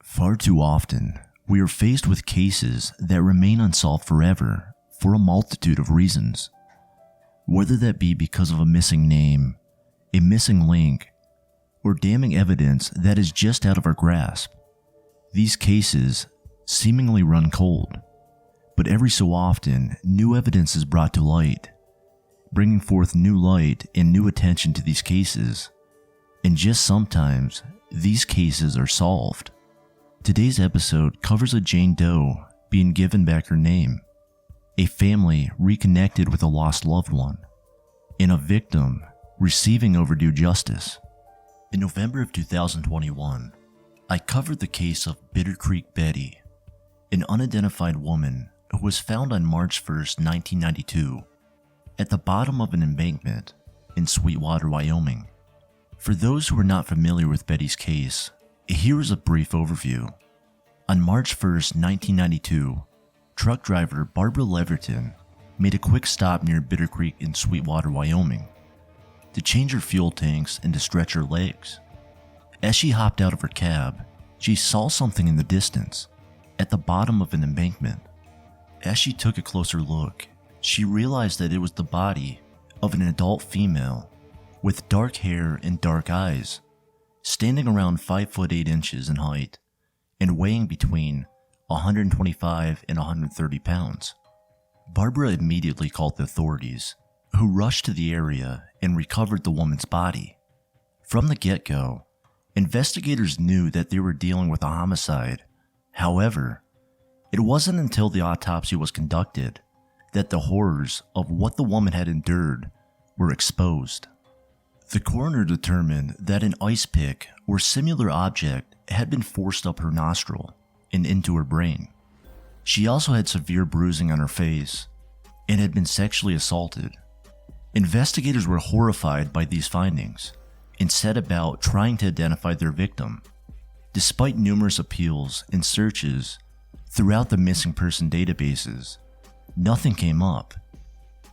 Far too often, we are faced with cases that remain unsolved forever for a multitude of reasons. Whether that be because of a missing name, a missing link, or damning evidence that is just out of our grasp, these cases seemingly run cold. But every so often, new evidence is brought to light, bringing forth new light and new attention to these cases. And just sometimes, these cases are solved. Today's episode covers a Jane Doe being given back her name, a family reconnected with a lost loved one, and a victim receiving overdue justice. In November of 2021, I covered the case of Bitter Creek Betty, an unidentified woman who was found on March 1st, 1992, at the bottom of an embankment in Sweetwater, Wyoming. For those who are not familiar with Betty's case, here is a brief overview. On March 1st, 1992, truck driver Barbara Leverton made a quick stop near Bitter Creek in Sweetwater, Wyoming, to change her fuel tanks and to stretch her legs. As she hopped out of her cab, she saw something in the distance, at the bottom of an embankment. As she took a closer look, she realized that it was the body of an adult female with dark hair and dark eyes, standing around 5 foot 8 inches in height and weighing between 125 and 130 pounds. Barbara immediately called the authorities, who rushed to the area and recovered the woman's body. From the get-go, investigators knew that they were dealing with a homicide. However, it wasn't until the autopsy was conducted that the horrors of what the woman had endured were exposed. The coroner determined that an ice pick or similar object had been forced up her nostril and into her brain. She also had severe bruising on her face and had been sexually assaulted. Investigators were horrified by these findings and set about trying to identify their victim. Despite numerous appeals and searches throughout the missing person databases, nothing came up.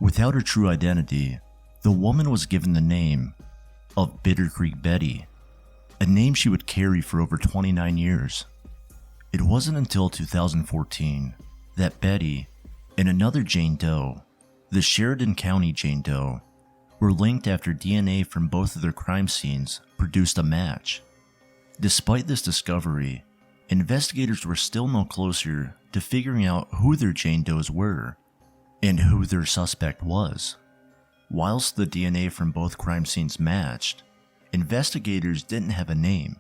Without her true identity, the woman was given the name of Bitter Creek Betty, a name she would carry for over 29 years. It wasn't until 2014 that Betty and another Jane Doe, the Sheridan County Jane Doe, were linked after DNA from both of their crime scenes produced a match. Despite this discovery, investigators were still no closer to figuring out who their Jane Does were and who their suspect was. Whilst the DNA from both crime scenes matched, investigators didn't have a name.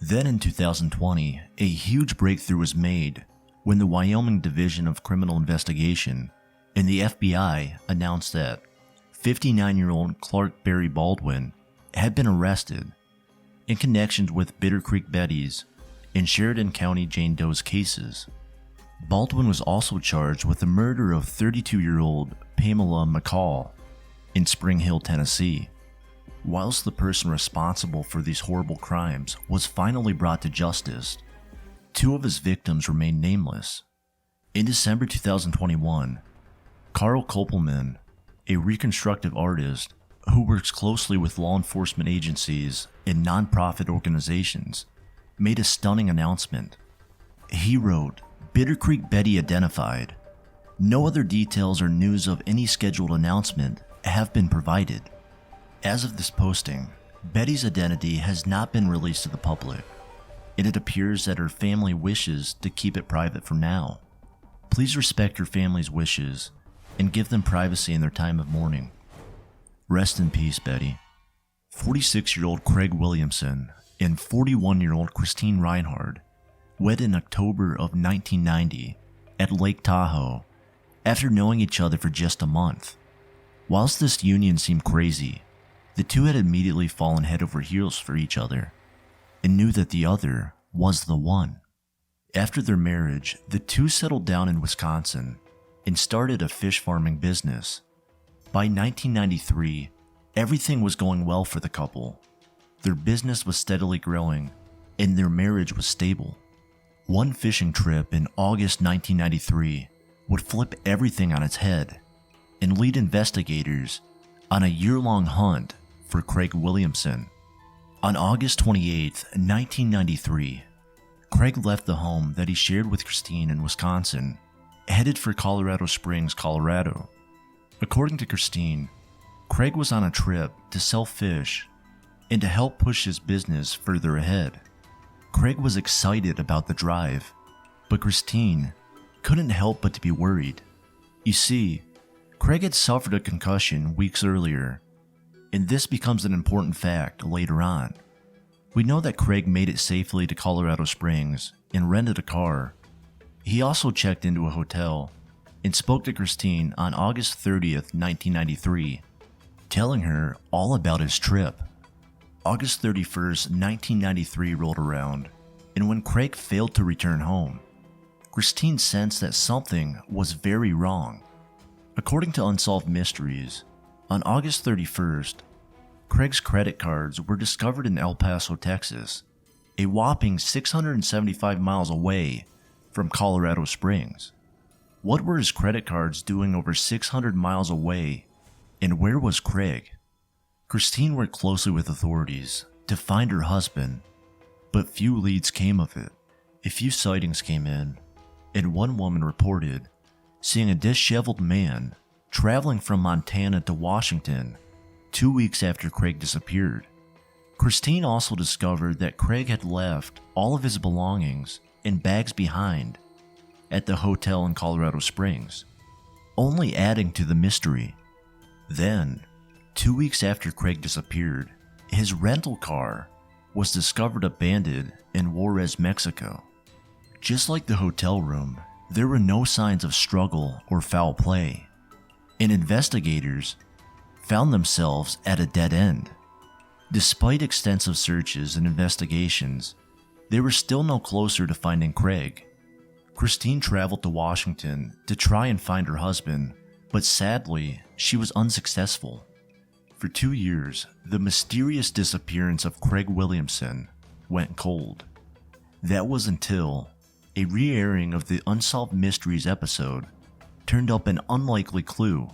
Then in 2020, a huge breakthrough was made when the Wyoming Division of Criminal Investigation and the FBI announced that 59-year-old Clark Barry Baldwin had been arrested in connection with Bitter Creek Betty's and Sheridan County Jane Doe's cases. Baldwin was also charged with the murder of 32-year-old Pamela McCall in Spring Hill, Tennessee. Whilst the person responsible for these horrible crimes was finally brought to justice, 2 of his victims remained nameless. In December 2021, Carl Kopelman, a reconstructive artist who works closely with law enforcement agencies and nonprofit organizations, made a stunning announcement. He wrote, "Bitter Creek Betty identified. No other details or news of any scheduled announcement have been provided." As of this posting, Betty's identity has not been released to the public, and it appears that her family wishes to keep it private for now. Please respect her family's wishes and give them privacy in their time of mourning. Rest in peace, Betty. 46-year-old Craig Williamson and 41-year-old Christine Reinhardt wed in October of 1990 at Lake Tahoe after knowing each other for just a month. Whilst this union seemed crazy, the two had immediately fallen head over heels for each other and knew that the other was the one. After their marriage, the two settled down in Wisconsin and started a fish farming business. By 1993, everything was going well for the couple. Their business was steadily growing and their marriage was stable. One fishing trip in August 1993 would flip everything on its head and lead investigators on a year-long hunt for Craig Williamson. On August 28, 1993, Craig left the home that he shared with Christine in Wisconsin, headed for Colorado Springs, Colorado. According to Christine, Craig was on a trip to sell fish and to help push his business further ahead. Craig was excited about the drive, but Christine couldn't help but to be worried. You see, Craig had suffered a concussion weeks earlier, and this becomes an important fact later on. We know that Craig made it safely to Colorado Springs and rented a car. He also checked into a hotel and spoke to Christine on August 30th, 1993, telling her all about his trip. August 31st, 1993 rolled around, and when Craig failed to return home, Christine sensed that something was very wrong. According to Unsolved Mysteries, on August 31st, Craig's credit cards were discovered in El Paso, Texas, a whopping 675 miles away from Colorado Springs. What were his credit cards doing over 600 miles away, and where was Craig? Christine worked closely with authorities to find her husband, but few leads came of it. A few sightings came in, and one woman reported seeing a disheveled man traveling from Montana to Washington 2 weeks after Craig disappeared. Christine also discovered that Craig had left all of his belongings and bags behind at the hotel in Colorado Springs, only adding to the mystery. Then, 2 weeks after Craig disappeared, his rental car was discovered abandoned in Juarez, Mexico. Just like the hotel room, there were no signs of struggle or foul play, and investigators found themselves at a dead end. Despite extensive searches and investigations, they were still no closer to finding Craig. Christine traveled to Washington to try and find her husband, but sadly, she was unsuccessful. For 2 years, the mysterious disappearance of Craig Williamson went cold. That was until a re-airing of the Unsolved Mysteries episode turned up an unlikely clue.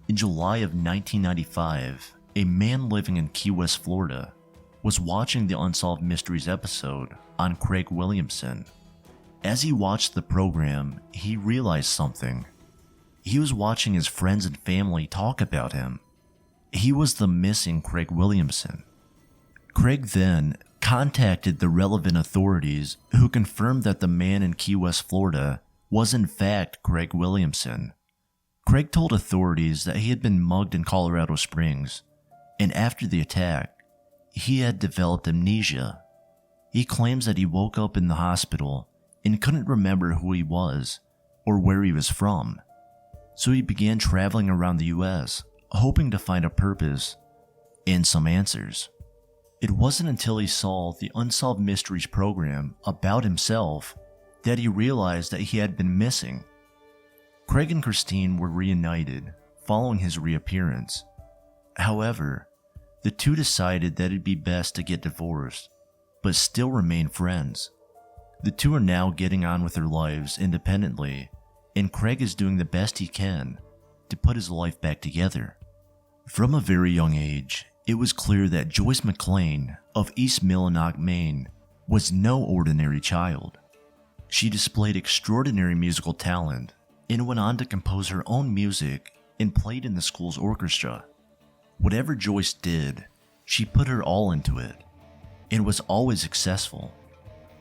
In July of 1995, a man living in Key West, Florida, was watching the Unsolved Mysteries episode on Craig Williamson. As he watched the program, he realized something. He was watching his friends and family talk about him. He was the missing Craig Williamson. Craig then contacted the relevant authorities, who confirmed that the man in Key West, Florida, was in fact Craig Williamson. Craig told authorities that he had been mugged in Colorado Springs, and after the attack, he had developed amnesia. He claims that he woke up in the hospital and couldn't remember who he was or where he was from. So he began traveling around the US, hoping to find a purpose and some answers. It wasn't until he saw the Unsolved Mysteries program about himself that he realized that he had been missing. Craig and Christine were reunited following his reappearance. However, the two decided that it'd be best to get divorced, but still remain friends. The two are now getting on with their lives independently, and Craig is doing the best he can to put his life back together. From a very young age, it was clear that Joyce McLain of East Millinock, Maine, was no ordinary child. She displayed extraordinary musical talent and went on to compose her own music and played in the school's orchestra. Whatever Joyce did, she put her all into it and was always successful.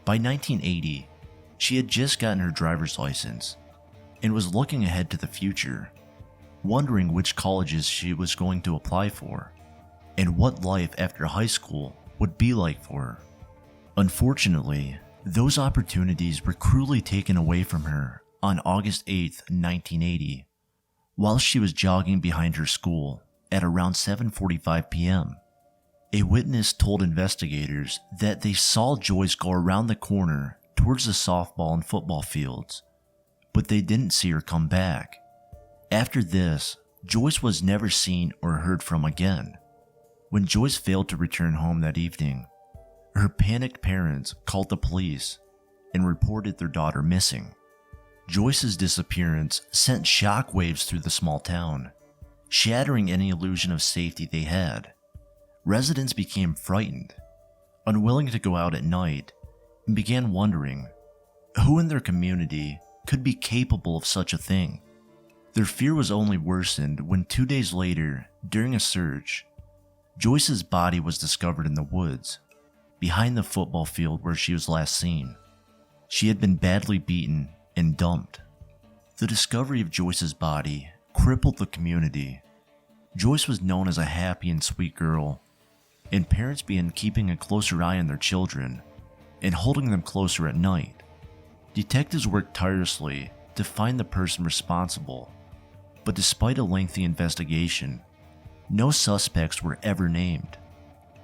By 1980, she had just gotten her driver's license and was looking ahead to the future, wondering which colleges she was going to apply for and what life after high school would be like for her. Unfortunately, those opportunities were cruelly taken away from her on August 8, 1980, while she was jogging behind her school at around 7:45 p.m. A witness told investigators that they saw Joyce go around the corner towards the softball and football fields, but they didn't see her come back. After this, Joyce was never seen or heard from again. When Joyce failed to return home that evening, her panicked parents called the police and reported their daughter missing. Joyce's disappearance sent shockwaves through the small town, shattering any illusion of safety they had. Residents became frightened, unwilling to go out at night, and began wondering who in their community could be capable of such a thing. Their fear was only worsened when 2 days later, during a search, Joyce's body was discovered in the woods, behind the football field where she was last seen. She had been badly beaten and dumped. The discovery of Joyce's body crippled the community. Joyce was known as a happy and sweet girl, and parents began keeping a closer eye on their children and holding them closer at night. Detectives worked tirelessly to find the person responsible, but despite a lengthy investigation, no suspects were ever named.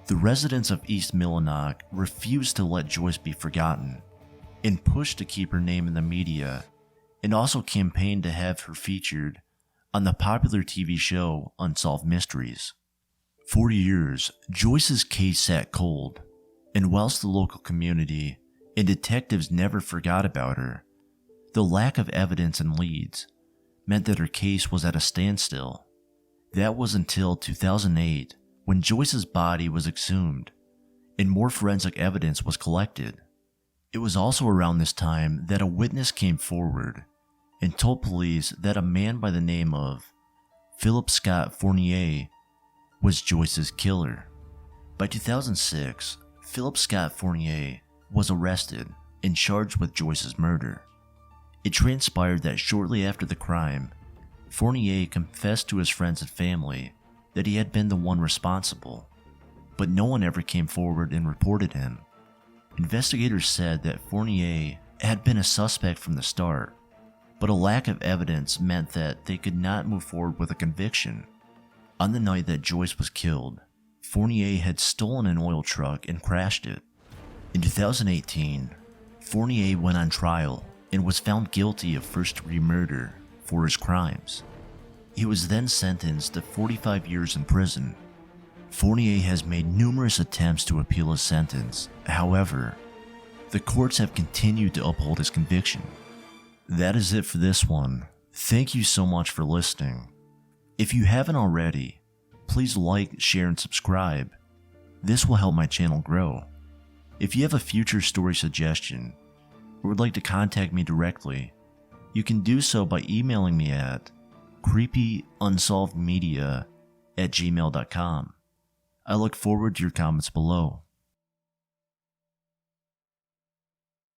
The residents of East Millinock refused to let Joyce be forgotten and pushed to keep her name in the media, and also campaigned to have her featured on the popular TV show Unsolved Mysteries. For years, Joyce's case sat cold, and whilst the local community and detectives never forgot about her, the lack of evidence and leads meant that her case was at a standstill. That was until 2008, when Joyce's body was exhumed and more forensic evidence was collected. It was also around this time that a witness came forward and told police that a man by the name of Philip Scott Fournier was Joyce's killer. By 2006, Philip Scott Fournier was arrested and charged with Joyce's murder. It transpired that shortly after the crime, Fournier confessed to his friends and family that he had been the one responsible, but no one ever came forward and reported him. Investigators said that Fournier had been a suspect from the start, but a lack of evidence meant that they could not move forward with a conviction. On the night that Joyce was killed, Fournier had stolen an oil truck and crashed it. In 2018, Fournier went on trial and was found guilty of first-degree murder for his crimes. He was then sentenced to 45 years in prison. Fournier has made numerous attempts to appeal his sentence. However, the courts have continued to uphold his conviction. That is it for this one. Thank you so much for listening. If you haven't already, please like, share, and subscribe. This will help my channel grow. If you have a future story suggestion or would like to contact me directly, you can do so by emailing me at creepyunsolvedmedia@gmail.com. I look forward to your comments below.